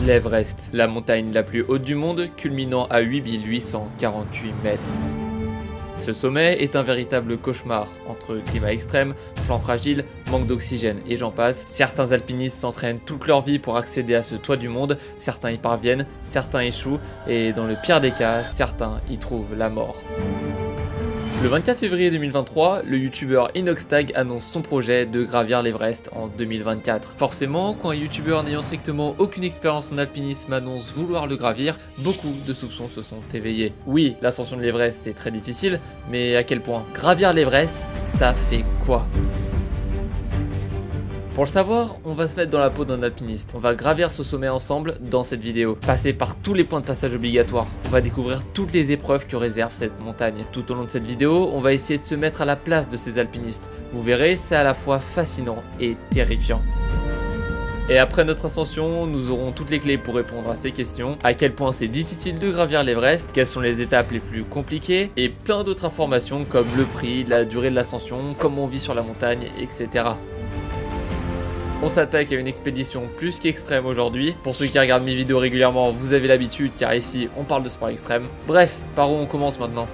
L'Everest, la montagne la plus haute du monde, culminant à 8848 mètres. Ce sommet est un véritable cauchemar, entre climat extrême, flanc fragile, manque d'oxygène et j'en passe. Certains alpinistes s'entraînent toute leur vie pour accéder à ce toit du monde, certains y parviennent, certains échouent et dans le pire des cas, certains y trouvent la mort. Le 24 février 2023, le youtubeur Inoxtag annonce son projet de gravir l'Everest en 2024. Forcément, quand un youtubeur n'ayant strictement aucune expérience en alpinisme annonce vouloir le gravir, beaucoup de soupçons se sont éveillés. Oui, l'ascension de l'Everest c'est très difficile, mais à quel point? Gravir l'Everest, ça fait quoi? Pour le savoir, on va se mettre dans la peau d'un alpiniste. On va gravir ce sommet ensemble dans cette vidéo. Passer par tous les points de passage obligatoires. On va découvrir toutes les épreuves que réserve cette montagne. Tout au long de cette vidéo, on va essayer de se mettre à la place de ces alpinistes. Vous verrez, c'est à la fois fascinant et terrifiant. Et après notre ascension, nous aurons toutes les clés pour répondre à ces questions. À quel point c'est difficile de gravir l'Everest, quelles sont les étapes les plus compliquées, et plein d'autres informations comme le prix, la durée de l'ascension, comment on vit sur la montagne, etc. On s'attaque à une expédition plus qu'extrême aujourd'hui. Pour ceux qui regardent mes vidéos régulièrement, vous avez l'habitude car ici on parle de sport extrême. Bref, par où on commence maintenant ?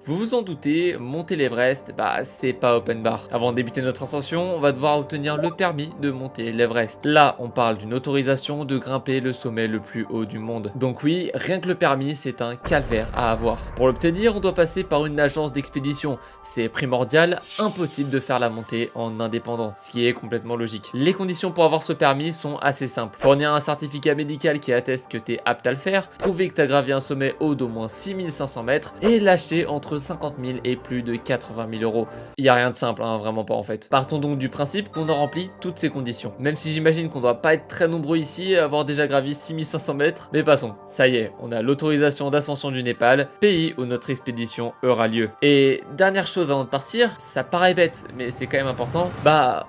Vous vous en doutez, monter l'Everest, c'est pas open bar. Avant de débuter notre ascension, on va devoir obtenir le permis de monter l'Everest. Là, on parle d'une autorisation de grimper le sommet le plus haut du monde. Donc oui, rien que le permis, c'est un calvaire à avoir. Pour l'obtenir, on doit passer par une agence d'expédition. C'est primordial, impossible de faire la montée en indépendant, ce qui est complètement logique. Les conditions pour avoir ce permis sont assez simples. Fournir un certificat médical qui atteste que tu es apte à le faire, prouver que tu as gravi un sommet haut d'au moins 6500 mètres et lâcher entre 50 000 et plus de 80 000 euros. Il n'y a rien de simple, vraiment pas en fait. Partons donc du principe qu'on a rempli toutes ces conditions. Même si j'imagine qu'on doit pas être très nombreux ici à avoir déjà gravi 6500 mètres, mais passons. Ça y est, on a l'autorisation d'ascension du Népal, pays où notre expédition aura lieu. Et dernière chose avant de partir, ça paraît bête, mais c'est quand même important,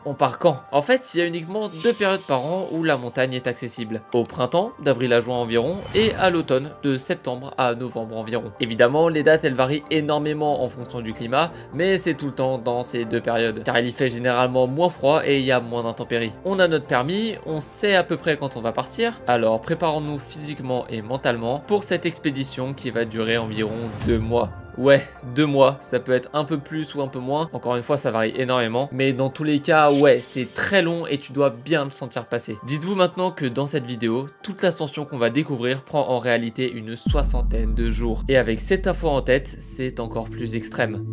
on part quand? En fait, il y a uniquement 2 périodes par an où la montagne est accessible. Au printemps, d'avril à juin environ, et à l'automne, de septembre à novembre environ. Évidemment, les dates elles varient énormément en fonction du climat, mais c'est tout le temps dans ces 2 périodes, car il y fait généralement moins froid et il y a moins d'intempéries. On a notre permis, on sait à peu près quand on va partir, alors préparons-nous physiquement et mentalement pour cette expédition qui va durer environ 2 mois. Ouais, 2 mois, ça peut être un peu plus ou un peu moins, encore une fois ça varie énormément, mais dans tous les cas, ouais, c'est très long et tu dois bien le sentir passer. Dites-vous maintenant que dans cette vidéo, toute l'ascension qu'on va découvrir prend en réalité une 60aine de jours. Et avec cette info en tête, c'est encore plus extrême.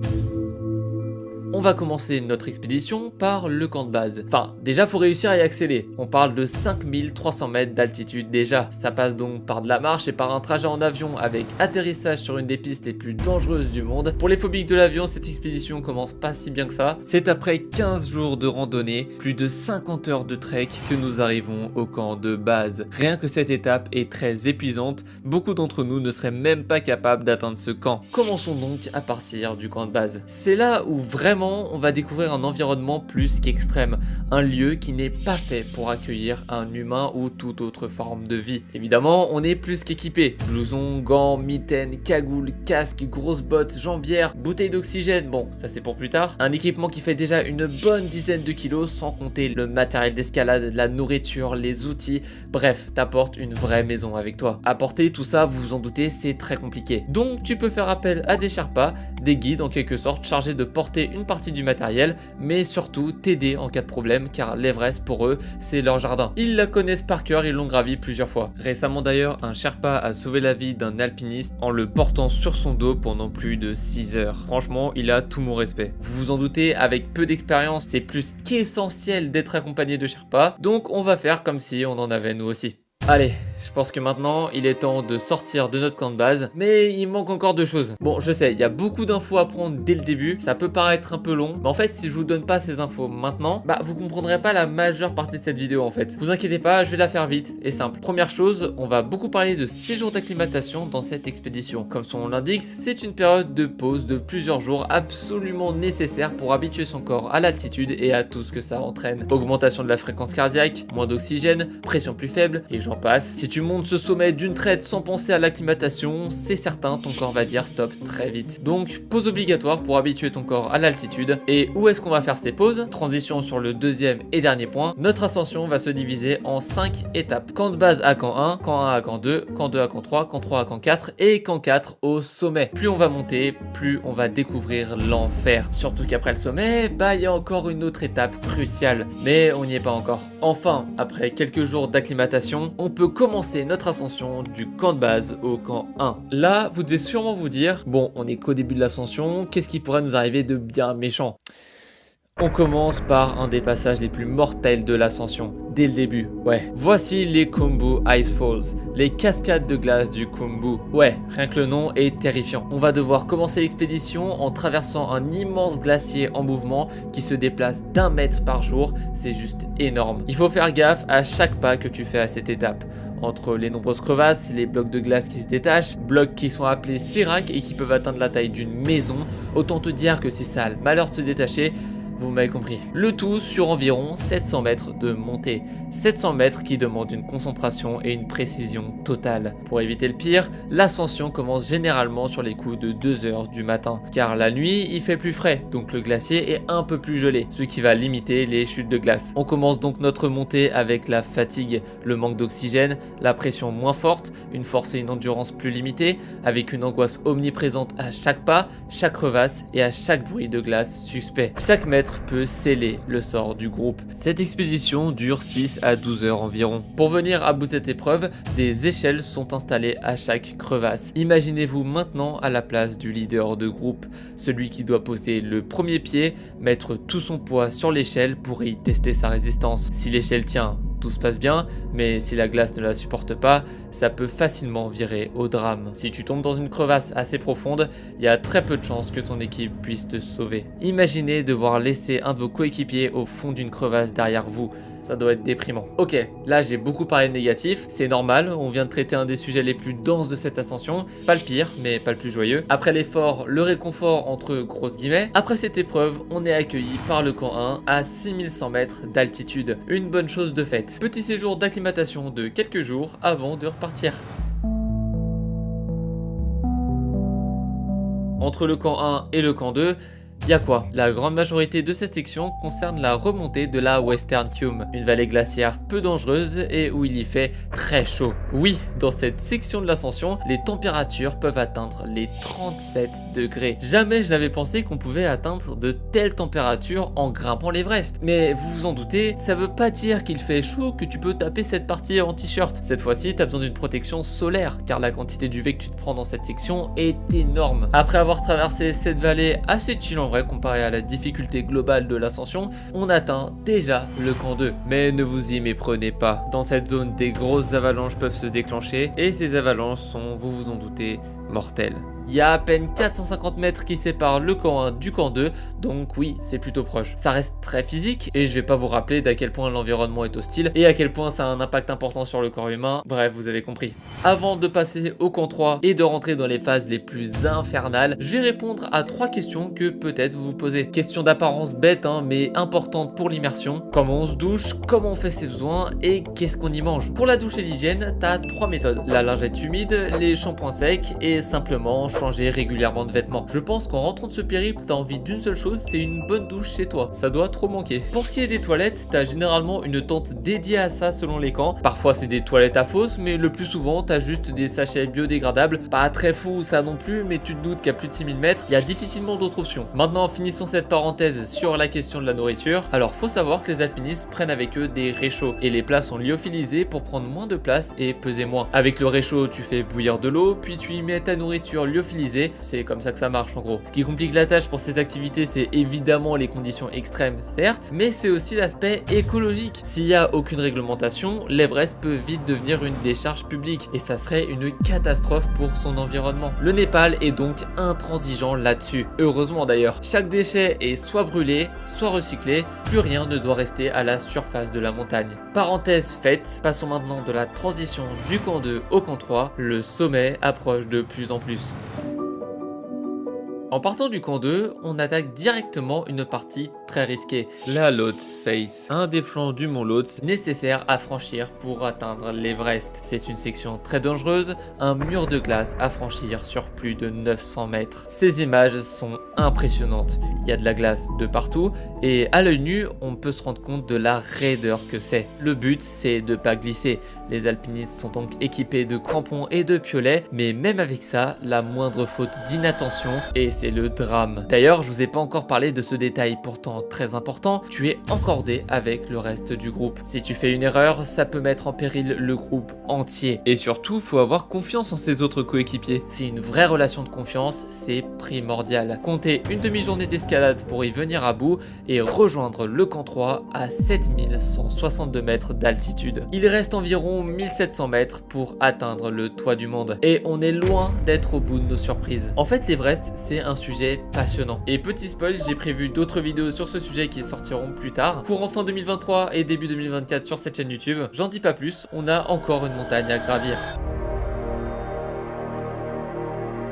On va commencer notre expédition par le camp de base. Enfin, déjà faut réussir à y accéder. On parle de 5300 mètres d'altitude déjà. Ça passe donc par de la marche et par un trajet en avion avec atterrissage sur une des pistes les plus dangereuses du monde. Pour les phobiques de l'avion, cette expédition commence pas si bien que ça. C'est après 15 jours de randonnée, plus de 50 heures de trek que nous arrivons au camp de base. Rien que cette étape est très épuisante. Beaucoup d'entre nous ne seraient même pas capables d'atteindre ce camp. Commençons donc à partir du camp de base. C'est là où vraiment on va découvrir un environnement plus qu'extrême, un lieu qui n'est pas fait pour accueillir un humain ou toute autre forme de vie. Évidemment, on est plus qu'équipé. Blouson, gants, mitaines, cagoule, casque, grosses bottes, jambières, bouteilles d'oxygène, bon, ça c'est pour plus tard. Un équipement qui fait déjà une bonne dizaine de kilos sans compter le matériel d'escalade, la nourriture, les outils, bref, t'apportes une vraie maison avec toi. Apporter tout ça, vous vous en doutez, c'est très compliqué. Donc tu peux faire appel à des Sherpas, des guides en quelque sorte chargés de porter une partie du matériel, mais surtout t'aider en cas de problème car l'Everest pour eux c'est leur jardin. Ils la connaissent par cœur, ils l'ont gravi plusieurs fois. Récemment d'ailleurs, un Sherpa a sauvé la vie d'un alpiniste en le portant sur son dos pendant plus de 6 heures. Franchement, il a tout mon respect. Vous vous en doutez, avec peu d'expérience, c'est plus qu'essentiel d'être accompagné de Sherpa, donc on va faire comme si on en avait nous aussi. Allez, je pense que maintenant, il est temps de sortir de notre camp de base, mais il manque encore 2 choses. Bon, je sais, il y a beaucoup d'infos à prendre dès le début, ça peut paraître un peu long, mais en fait, si je vous donne pas ces infos maintenant, vous comprendrez pas la majeure partie de cette vidéo en fait. Vous inquiétez pas, je vais la faire vite et simple. Première chose, on va beaucoup parler de 6 jours d'acclimatation dans cette expédition. Comme son nom l'indique, c'est une période de pause de plusieurs jours absolument nécessaire pour habituer son corps à l'altitude et à tout ce que ça entraîne. Augmentation de la fréquence cardiaque, moins d'oxygène, pression plus faible, et j'en passe. Si Si tu montes ce sommet d'une traite sans penser à l'acclimatation, c'est certain, ton corps va dire stop très vite. Donc, pause obligatoire pour habituer ton corps à l'altitude. Et où est-ce qu'on va faire ces pauses? Transition sur le deuxième et dernier point. Notre ascension va se diviser en 5 étapes. Camp de base à camp 1, camp 1 à camp 2, camp 2 à camp 3, camp 3 à camp 4 et camp 4 au sommet. Plus on va monter, plus on va découvrir l'enfer. Surtout qu'après le sommet, il y a encore une autre étape cruciale. Mais on n'y est pas encore. Enfin, après quelques jours d'acclimatation, on peut commencer notre ascension du camp de base au camp 1. Là, vous devez sûrement vous dire, bon, on est qu'au début de l'ascension, qu'est-ce qui pourrait nous arriver de bien méchant? On commence par un des passages les plus mortels de l'ascension, dès le début, ouais. Voici les Khumbu Ice Falls, les cascades de glace du Khumbu. Ouais, rien que le nom est terrifiant. On va devoir commencer l'expédition en traversant un immense glacier en mouvement qui se déplace d'1 mètre par jour, c'est juste énorme. Il faut faire gaffe à chaque pas que tu fais à cette étape. Entre les nombreuses crevasses, les blocs de glace qui se détachent, blocs qui sont appelés séracs et qui peuvent atteindre la taille d'une maison, autant te dire que si ça a le malheur de se détacher, vous m'avez compris. Le tout sur environ 700 mètres de montée. 700 mètres qui demandent une concentration et une précision totale. Pour éviter le pire, l'ascension commence généralement sur les coups de 2 heures du matin. Car la nuit, il fait plus frais, donc le glacier est un peu plus gelé, ce qui va limiter les chutes de glace. On commence donc notre montée avec la fatigue, le manque d'oxygène, la pression moins forte, une force et une endurance plus limitées, avec une angoisse omniprésente à chaque pas, chaque crevasse et à chaque bruit de glace suspect. Chaque mètre peut sceller le sort du groupe. Cette expédition dure 6 à 12 heures environ. Pour venir à bout de cette épreuve, des échelles sont installées à chaque crevasse. Imaginez-vous maintenant à la place du leader de groupe, celui qui doit poser le premier pied, mettre tout son poids sur l'échelle pour y tester sa résistance. Si l'échelle tient, tout se passe bien, mais si la glace ne la supporte pas, ça peut facilement virer au drame. Si tu tombes dans une crevasse assez profonde, il y a très peu de chances que ton équipe puisse te sauver. Imaginez devoir laisser un de vos coéquipiers au fond d'une crevasse derrière vous. Ça doit être déprimant. Ok, là j'ai beaucoup parlé de négatif, c'est normal, on vient de traiter un des sujets les plus denses de cette ascension, pas le pire, mais pas le plus joyeux. Après l'effort, le réconfort entre grosses guillemets. Après cette épreuve, on est accueilli par le camp 1 à 6100 mètres d'altitude. Une bonne chose de faite. Petit séjour d'acclimatation de quelques jours avant de repartir. Entre le camp 1 et le camp 2, y a quoi? La grande majorité de cette section concerne la remontée de la Western Cumbe, une vallée glaciaire peu dangereuse et où il y fait très chaud. Oui, dans cette section de l'ascension, les températures peuvent atteindre les 37 degrés. Jamais je n'avais pensé qu'on pouvait atteindre de telles températures en grimpant l'Everest. Mais vous vous en doutez, ça veut pas dire qu'il fait chaud que tu peux taper cette partie en t-shirt. Cette fois-ci, t'as besoin d'une protection solaire, car la quantité d'UV que tu te prends dans cette section est énorme. Après avoir traversé cette vallée assez chill en vrai, comparé à la difficulté globale de l'ascension, on atteint déjà le camp 2. Mais ne vous y méprenez pas. Dans cette zone, des grosses avalanches peuvent se déclencher et ces avalanches sont, vous vous en doutez, mortelles. Il y a à peine 450 mètres qui séparent le camp 1 du camp 2, donc oui, c'est plutôt proche. Ça reste très physique, et je vais pas vous rappeler d'à quel point l'environnement est hostile, et à quel point ça a un impact important sur le corps humain, bref, vous avez compris. Avant de passer au camp 3 et de rentrer dans les phases les plus infernales, je vais répondre à 3 questions que peut-être vous vous posez. Questions d'apparence bête, mais importantes pour l'immersion. Comment on se douche, comment on fait ses besoins, et qu'est-ce qu'on y mange. Pour la douche et l'hygiène, t'as 3 méthodes. La lingette humide, les shampoings secs, et simplement changer régulièrement de vêtements. Je pense qu'en rentrant de ce périple, t'as envie d'une seule chose, c'est une bonne douche chez toi. Ça doit trop manquer. Pour ce qui est des toilettes, t'as généralement une tente dédiée à ça selon les camps. Parfois c'est des toilettes à fosse, mais le plus souvent t'as juste des sachets biodégradables. Pas très fou ça non plus, mais tu te doutes qu'à plus de 6000 mètres, il y a difficilement d'autres options. Maintenant, finissons cette parenthèse sur la question de la nourriture. Alors faut savoir que les alpinistes prennent avec eux des réchauds et les plats sont lyophilisés pour prendre moins de place et peser moins. Avec le réchaud, tu fais bouillir de l'eau, puis tu y mets ta nourriture lyophilisée. C'est comme ça que ça marche en gros. Ce qui complique la tâche pour ces activités, c'est évidemment les conditions extrêmes, certes, mais c'est aussi l'aspect écologique. S'il n'y a aucune réglementation, l'Everest peut vite devenir une décharge publique et ça serait une catastrophe pour son environnement. Le Népal est donc intransigeant là-dessus. Heureusement d'ailleurs. Chaque déchet est soit brûlé, soit recyclé, plus rien ne doit rester à la surface de la montagne. Parenthèse faite, passons maintenant de la transition du camp 2 au camp 3. Le sommet approche de plus en plus. En partant du camp 2, on attaque directement une partie très risquée, la Lhotse Face, un des flancs du mont Lhotse nécessaire à franchir pour atteindre l'Everest. C'est une section très dangereuse, un mur de glace à franchir sur plus de 900 mètres. Ces images sont impressionnantes, il y a de la glace de partout et à l'œil nu, on peut se rendre compte de la raideur que c'est. Le but, c'est de pas glisser. Les alpinistes sont donc équipés de crampons et de piolets, mais même avec ça, la moindre faute d'inattention et c'est le drame. D'ailleurs, je vous ai pas encore parlé de ce détail pourtant très important, tu es encordé avec le reste du groupe. Si tu fais une erreur, ça peut mettre en péril le groupe entier. Et surtout, faut avoir confiance en ses autres coéquipiers. C'est une vraie relation de confiance, c'est primordial. Comptez une demi-journée d'escalade pour y venir à bout et rejoindre le camp 3 à 7162 mètres d'altitude. Il reste environ 1700 mètres pour atteindre le toit du monde. Et on est loin d'être au bout de nos surprises. En fait, l'Everest, c'est un sujet passionnant. Et petit spoil, j'ai prévu d'autres vidéos sur ce sujet qui sortiront plus tard. Courant fin 2023 et début 2024 sur cette chaîne YouTube. J'en dis pas plus, on a encore une montagne à gravir.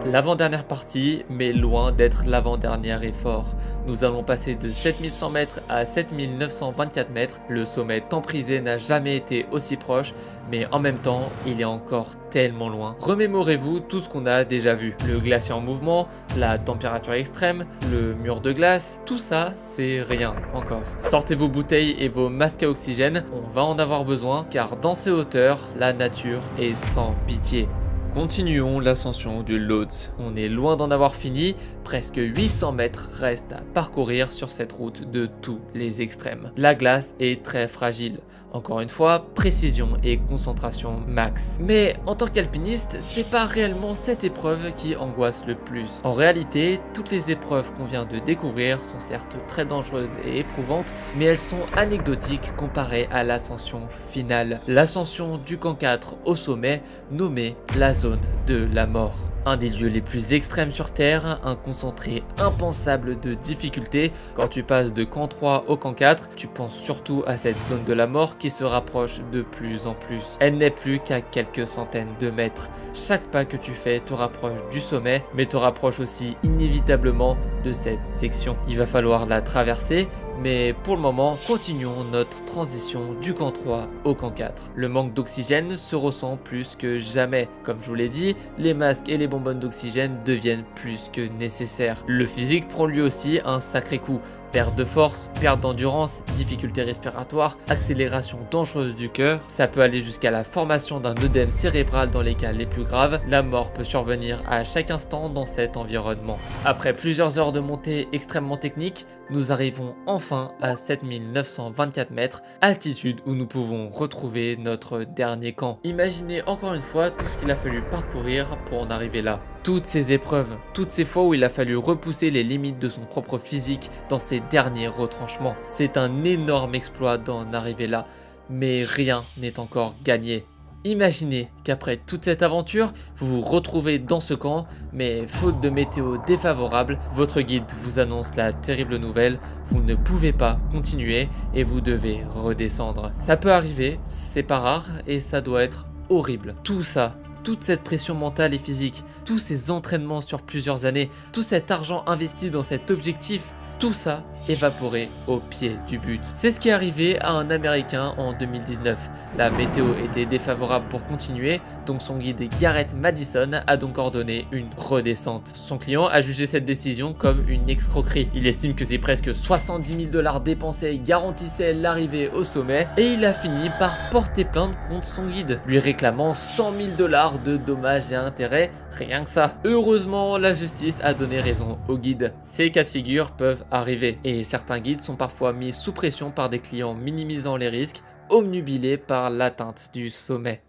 L'avant-dernière partie, mais loin d'être l'avant-dernier effort. Nous allons passer de 7100 mètres à 7924 mètres. Le sommet tant prisé n'a jamais été aussi proche, mais en même temps, il est encore tellement loin. Remémorez-vous tout ce qu'on a déjà vu. Le glacier en mouvement, la température extrême, le mur de glace, tout ça, c'est rien encore. Sortez vos bouteilles et vos masques à oxygène, on va en avoir besoin, car dans ces hauteurs, la nature est sans pitié. Continuons l'ascension du Lhotse. On est loin d'en avoir fini, presque 800 mètres restent à parcourir sur cette route de tous les extrêmes. La glace est très fragile. Encore une fois, précision et concentration max. Mais en tant qu'alpiniste, c'est pas réellement cette épreuve qui angoisse le plus. En réalité, toutes les épreuves qu'on vient de découvrir sont certes très dangereuses et éprouvantes, mais elles sont anecdotiques comparées à l'ascension finale. L'ascension du camp 4 au sommet, nommée la zone de la mort. Un des lieux les plus extrêmes sur Terre, un concentré impensable de difficultés. Quand tu passes de camp 3 au camp 4, tu penses surtout à cette zone de la mort qui se rapproche de plus en plus. Elle n'est plus qu'à quelques centaines de mètres. Chaque pas que tu fais te rapproche du sommet, mais te rapproche aussi inévitablement de cette section. Il va falloir la traverser, mais pour le moment, continuons notre transition du camp 3 au camp 4. Le manque d'oxygène se ressent plus que jamais. Comme je vous l'ai dit, les masques et les bonbonnes d'oxygène deviennent plus que nécessaires. Le physique prend lui aussi un sacré coup. Perte de force, perte d'endurance, difficultés respiratoires, accélération dangereuse du cœur, ça peut aller jusqu'à la formation d'un œdème cérébral dans les cas les plus graves. La mort peut survenir à chaque instant dans cet environnement. Après plusieurs heures de montée extrêmement technique, nous arrivons enfin à 7924 mètres, altitude où nous pouvons retrouver notre dernier camp. Imaginez encore une fois tout ce qu'il a fallu parcourir pour en arriver là. Toutes ces épreuves, toutes ces fois où il a fallu repousser les limites de son propre physique dans ses derniers retranchements. C'est un énorme exploit d'en arriver là, mais rien n'est encore gagné. Imaginez qu'après toute cette aventure, vous vous retrouvez dans ce camp, mais faute de météo défavorable, votre guide vous annonce la terrible nouvelle, vous ne pouvez pas continuer et vous devez redescendre. Ça peut arriver, c'est pas rare et ça doit être horrible. Tout ça, toute cette pression mentale et physique, tous ces entraînements sur plusieurs années, tout cet argent investi dans cet objectif, tout ça évaporé au pied du but. C'est ce qui est arrivé à un Américain en 2019. La météo était défavorable pour continuer, donc son guide Garrett Madison a donc ordonné une redescente. Son client a jugé cette décision comme une escroquerie. Il estime que ces presque 70 000 $ dépensés garantissaient l'arrivée au sommet et il a fini par porter plainte contre son guide, lui réclamant 100 000 $ de dommages et intérêts, rien que ça. Heureusement, la justice a donné raison au guide. Ces cas de figure peuvent arriver et certains guides sont parfois mis sous pression par des clients minimisant les risques, obnubilés par l'atteinte du sommet.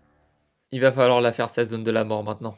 Il va falloir la faire cette zone de la mort maintenant.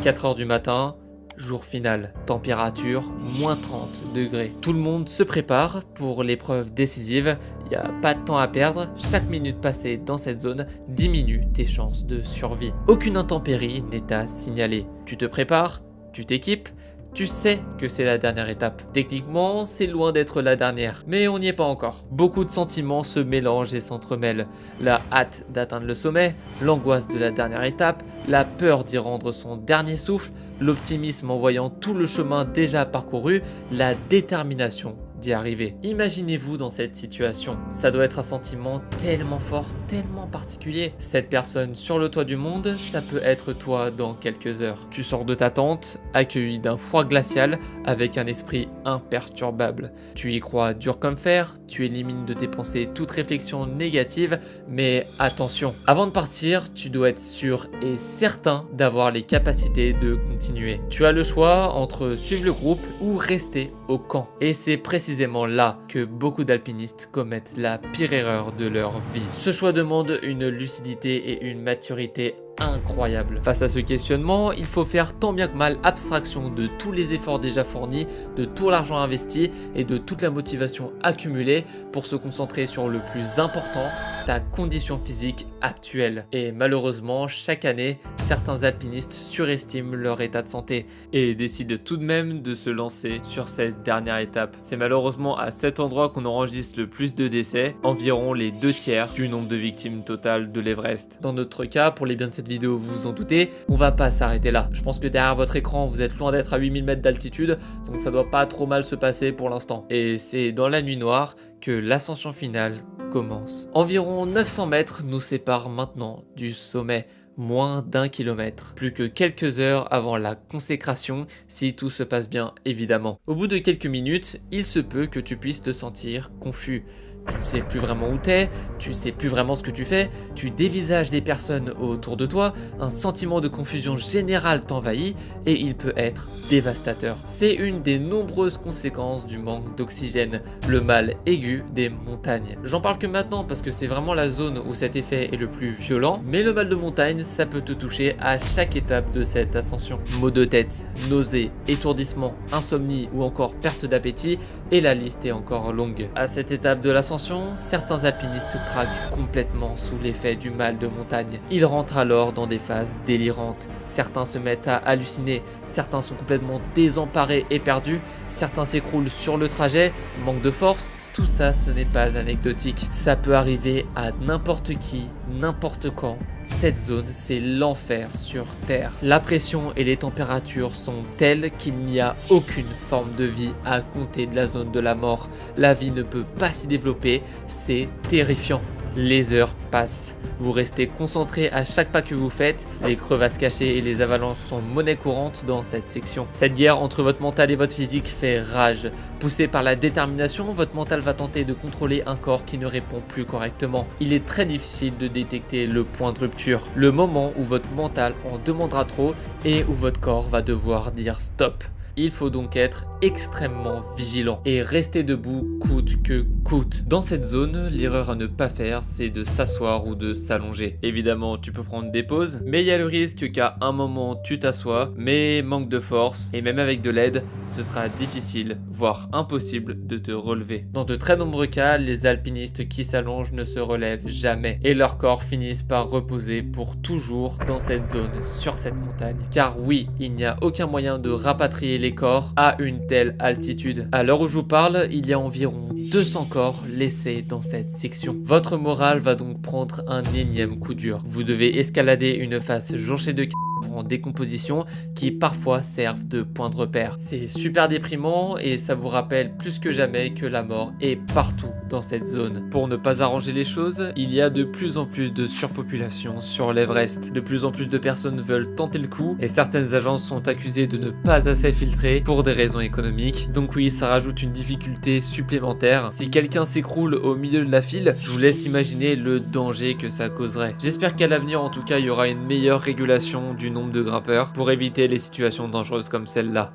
4 h du matin, jour final, température moins 30 degrés. Tout le monde se prépare pour l'épreuve décisive, il n'y a pas de temps à perdre, chaque minute passée dans cette zone diminue tes chances de survie. Aucune intempérie n'est à signaler. Tu te prépares, tu t'équipes, Tu sais que c'est la dernière étape. Techniquement, c'est loin d'être la dernière, mais on n'y est pas encore. Beaucoup de sentiments se mélangent et s'entremêlent. La hâte d'atteindre le sommet, l'angoisse de la dernière étape, la peur d'y rendre son dernier souffle, l'optimisme en voyant tout le chemin déjà parcouru, la détermination d'y arriver. Imaginez-vous dans cette situation. Ça doit être un sentiment tellement fort, tellement particulier. Cette personne sur le toit du monde, ça peut être toi dans quelques heures. Tu sors de ta tente, accueilli d'un froid glacial, avec un esprit imperturbable. Tu y crois dur comme fer, tu élimines de tes pensées toute réflexion négative, mais attention, avant de partir, tu dois être sûr et certain d'avoir les capacités de continuer. Tu as le choix entre suivre le groupe ou rester au camp. Et c'est précisément là que beaucoup d'alpinistes commettent la pire erreur de leur vie. Ce choix demande une lucidité et une maturité incroyable. Face à ce questionnement, il faut faire tant bien que mal abstraction de tous les efforts déjà fournis, de tout l'argent investi et de toute la motivation accumulée pour se concentrer sur le plus important, ta condition physique actuelle. Et malheureusement, chaque année, certains alpinistes surestiment leur état de santé et décident tout de même de se lancer sur cette dernière étape. C'est malheureusement à cet endroit qu'on enregistre le plus de décès, environ les 2/3 du nombre de victimes totales de l'Everest. Dans notre cas, pour les biens de cette vidéo, vous vous en doutez, on va pas s'arrêter là. Je pense que derrière votre écran, vous êtes loin d'être à 8000 mètres d'altitude, donc ça doit pas trop mal se passer pour l'instant. Et c'est dans la nuit noire que l'ascension finale commence. Environ 900 mètres nous séparent maintenant du sommet. Moins d'1 kilomètre. Plus que quelques heures avant la consécration, si tout se passe bien évidemment. Au bout de quelques minutes, il se peut que tu puisses te sentir confus. Tu ne sais plus vraiment où t'es, tu sais plus vraiment ce que tu fais, tu dévisages les personnes autour de toi, un sentiment de confusion générale t'envahit et il peut être dévastateur. C'est une des nombreuses conséquences du manque d'oxygène, le mal aigu des montagnes. J'en parle que maintenant parce que c'est vraiment la zone où cet effet est le plus violent, mais le mal de montagne, ça peut te toucher à chaque étape de cette ascension. Maux de tête, nausées, étourdissement, insomnie ou encore perte d'appétit, et la liste est encore longue. À cette étape de l'ascension, certains alpinistes craquent complètement sous l'effet du mal de montagne. Ils rentrent alors dans des phases délirantes. Certains se mettent à halluciner, certains sont complètement désemparés et perdus, certains s'écroulent sur le trajet, manque de force. Tout ça, ce n'est pas anecdotique. Ça peut arriver à n'importe qui, n'importe quand. Cette zone, c'est l'enfer sur Terre. La pression et les températures sont telles qu'il n'y a aucune forme de vie à compter de la zone de la mort. La vie ne peut pas s'y développer, c'est terrifiant. Les heures passent. Vous restez concentré à chaque pas que vous faites. Les crevasses cachées et les avalanches sont monnaie courante dans cette section. Cette guerre entre votre mental et votre physique fait rage. Poussé par la détermination, votre mental va tenter de contrôler un corps qui ne répond plus correctement. Il est très difficile de détecter le point de rupture, le moment où votre mental en demandera trop et où votre corps va devoir dire stop. Il faut donc être extrêmement vigilant et rester debout coûte que coûte. Dans cette zone, l'erreur à ne pas faire, c'est de s'asseoir ou de s'allonger. Évidemment, tu peux prendre des pauses, mais il y a le risque qu'à un moment tu t'assoies, mais manque de force, et même avec de l'aide, ce sera difficile, voire impossible de te relever. Dans de très nombreux cas, les alpinistes qui s'allongent ne se relèvent jamais, et leur corps finissent par reposer pour toujours dans cette zone, sur cette montagne. Car oui, il n'y a aucun moyen de rapatrier les corps à une telle altitude. À l'heure où je vous parle, il y a environ 200 corps laissés dans cette section. Votre morale va donc prendre un énième coup dur. Vous devez escalader une face jonchée de en décomposition qui parfois servent de point de repère. C'est super déprimant et ça vous rappelle plus que jamais que la mort est partout dans cette zone. Pour ne pas arranger les choses, il y a de plus en plus de surpopulation sur l'Everest. De plus en plus de personnes veulent tenter le coup et certaines agences sont accusées de ne pas assez filtrer pour des raisons économiques. Donc oui, ça rajoute une difficulté supplémentaire. Si quelqu'un s'écroule au milieu de la file, je vous laisse imaginer le danger que ça causerait. J'espère qu'à l'avenir, en tout cas, il y aura une meilleure régulation du nombre de grimpeurs pour éviter les situations dangereuses comme celle-là.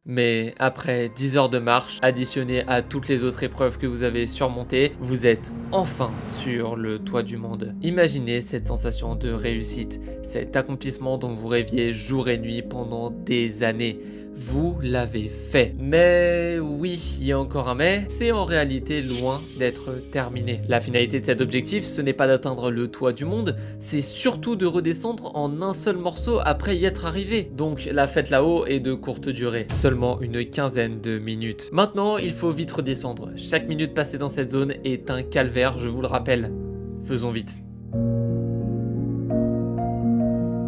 Mais après 10 heures de marche, additionnées à toutes les autres épreuves que vous avez surmontées, vous êtes enfin sur le toit du monde. Imaginez cette sensation de réussite, cet accomplissement dont vous rêviez jour et nuit pendant des années. vous l'avez fait. Mais oui, il y a encore un mais, c'est en réalité loin d'être terminé. La finalité de cet objectif, ce n'est pas d'atteindre le toit du monde, c'est surtout de redescendre en un seul morceau après y être arrivé. Donc la fête là-haut est de courte durée, seulement une quinzaine de minutes. Maintenant, il faut vite redescendre. Chaque minute passée dans cette zone est un calvaire, je vous le rappelle. Faisons vite.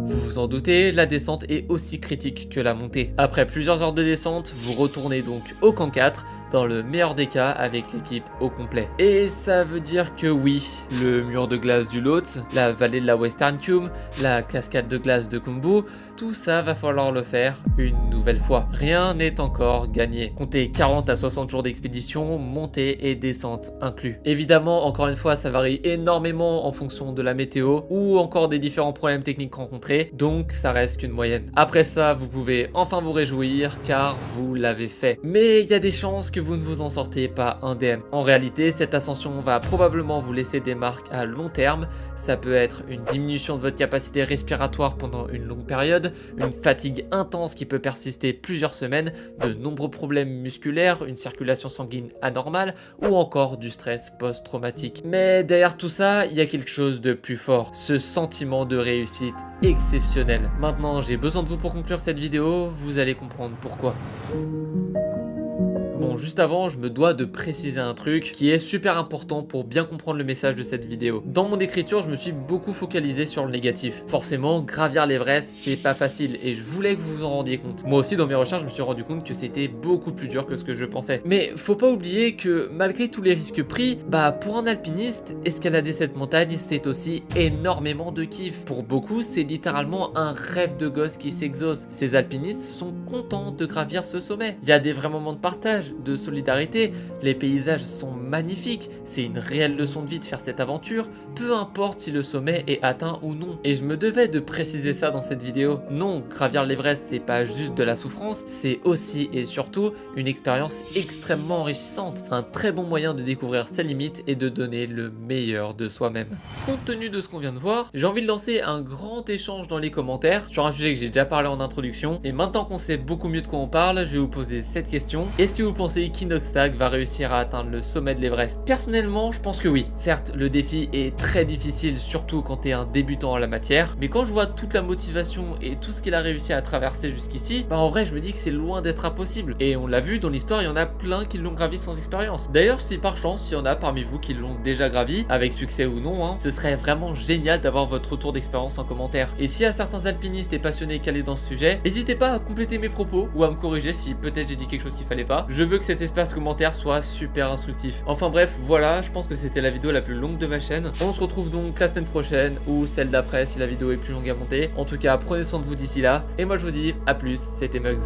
Vous vous en doutez, la descente est aussi critique que la montée. Après plusieurs heures de descente, vous retournez donc au camp 4, dans le meilleur des cas avec l'équipe au complet. Et ça veut dire que oui, le mur de glace du Lhotse, la vallée de la Western Cube, la cascade de glace de Khumbu, tout ça va falloir le faire une nouvelle fois. Rien n'est encore gagné. Comptez 40 à 60 jours d'expédition, montée et descente inclus. Évidemment, encore une fois, ça varie énormément en fonction de la météo ou encore des différents problèmes techniques rencontrés, donc ça reste qu'une moyenne. Après ça, vous pouvez enfin vous réjouir car vous l'avez fait. Mais il y a des chances que vous ne vous en sortez pas indemne. En réalité, cette ascension va probablement vous laisser des marques à long terme. Ça peut être une diminution de votre capacité respiratoire pendant une longue période, une fatigue intense qui peut persister plusieurs semaines, de nombreux problèmes musculaires, une circulation sanguine anormale ou encore du stress post-traumatique. Mais derrière tout ça, il y a quelque chose de plus fort, ce sentiment de réussite exceptionnel. Maintenant, j'ai besoin de vous pour conclure cette vidéo, vous allez comprendre pourquoi. Bon, juste avant, je me dois de préciser un truc qui est super important pour bien comprendre le message de cette vidéo. Dans mon écriture, je me suis beaucoup focalisé sur le négatif. Forcément, gravir l'Everest, c'est pas facile et je voulais que vous vous en rendiez compte. Moi aussi, dans mes recherches, je me suis rendu compte que c'était beaucoup plus dur que ce que je pensais. Mais faut pas oublier que malgré tous les risques pris, pour un alpiniste, escalader cette montagne, c'est aussi énormément de kiff. Pour beaucoup, c'est littéralement un rêve de gosse qui s'exauce. Ces alpinistes sont contents de gravir ce sommet. Il y a des vrais moments de partage, de solidarité, les paysages sont magnifiques, c'est une réelle leçon de vie de faire cette aventure, peu importe si le sommet est atteint ou non. Et je me devais de préciser ça dans cette vidéo. Non, gravir l'Everest c'est pas juste de la souffrance, c'est aussi et surtout une expérience extrêmement enrichissante, un très bon moyen de découvrir ses limites et de donner le meilleur de soi-même. Compte tenu de ce qu'on vient de voir, j'ai envie de lancer un grand échange dans les commentaires sur un sujet que j'ai déjà parlé en introduction, et maintenant qu'on sait beaucoup mieux de quoi on parle, je vais vous poser cette question. Est-ce que vous pensez qu'Inoxtag va réussir à atteindre le sommet de l'Everest? Personnellement, je pense que oui. Certes, le défi est très difficile, surtout quand tu es un débutant en la matière, mais quand je vois toute la motivation et tout ce qu'il a réussi à traverser jusqu'ici, en vrai, je me dis que c'est loin d'être impossible. Et on l'a vu dans l'histoire, il y en a plein qui l'ont gravi sans expérience. D'ailleurs, si par chance, il y en a parmi vous qui l'ont déjà gravi, avec succès ou non, ce serait vraiment génial d'avoir votre retour d'expérience en commentaire. Et s'il y a certains alpinistes et passionnés calés dans ce sujet, n'hésitez pas à compléter mes propos ou à me corriger si peut-être j'ai dit quelque chose qu'il fallait pas. Je veux que cet espace commentaire soit super instructif. Enfin bref, voilà, je pense que c'était la vidéo la plus longue de ma chaîne. On se retrouve donc la semaine prochaine ou celle d'après si la vidéo est plus longue à monter. En tout cas, prenez soin de vous d'ici là. Et moi je vous dis à plus, c'était Mugs.